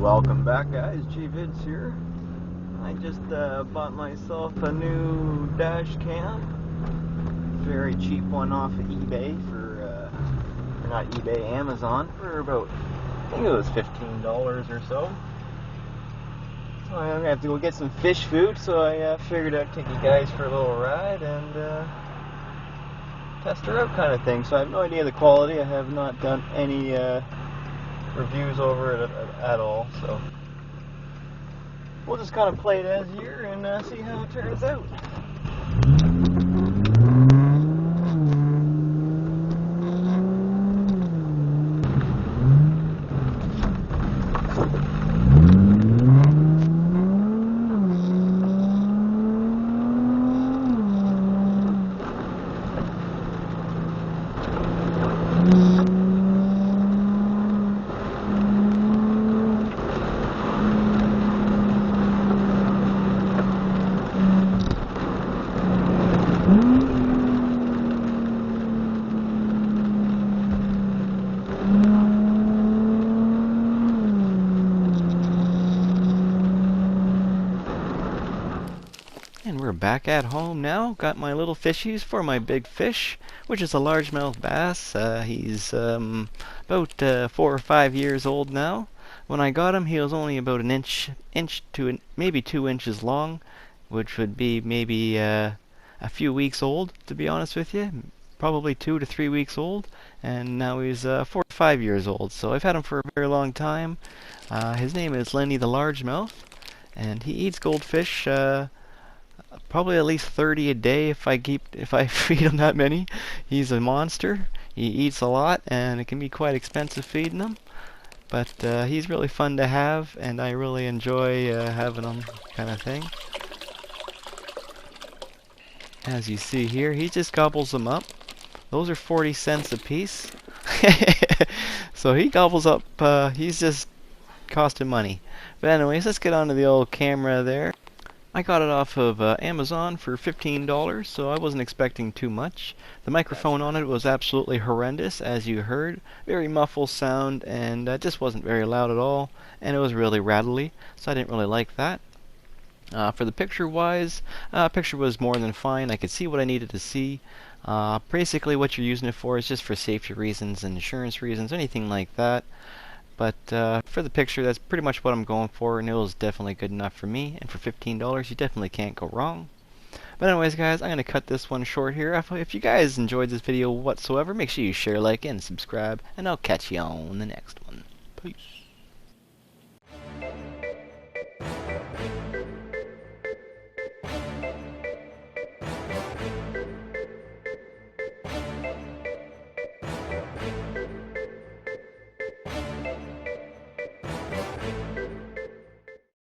Welcome back, guys. Gvids here. I just bought myself a new dash cam. Very cheap one off of eBay for, not eBay, Amazon for about, I think it was $15 or so. So I'm gonna have to go get some fish food, so I figured I'd take you guys for a little ride and test her out kind of thing. So I have no idea the quality. I have not done any reviews over it at all, so we'll just kind of play it as here and see how it turns out. And we're back at home now. Got my little fishies for my big fish, which is a largemouth bass. He's about 4 or 5 years old now. When I got him, he was only about an inch to maybe 2 inches long, which would be maybe a few weeks old, to be honest with you. Probably 2 to 3 weeks old, and now he's 4 to 5 years old. So I've had him for a very long time. His name is Lenny the largemouth, and he eats goldfish. Probably at least 30 a day if I feed him that many. He's a monster. He eats a lot, and it can be quite expensive feeding him. But he's really fun to have, and I really enjoy having him, kind of thing. As you see here, he just gobbles them up. Those are 40 cents a piece. So he gobbles up. He's just costing money. But anyways, let's get on to the old camera there. I got it off of Amazon for $15, so I wasn't expecting too much. The microphone on it was absolutely horrendous, as you heard. Very muffled sound, and just wasn't very loud at all. And it was really rattly, so I didn't really like that. For the picture-wise, picture was more than fine. I could see what I needed to see. Basically, what you're using it for is just for safety reasons and insurance reasons, anything like that. But for the picture, that's pretty much what I'm going for, and it was definitely good enough for me. And for $15, you definitely can't go wrong. But anyways, guys, I'm going to cut this one short here. If you guys enjoyed this video whatsoever, make sure you share, like, and subscribe, and I'll catch you on the next one. Peace.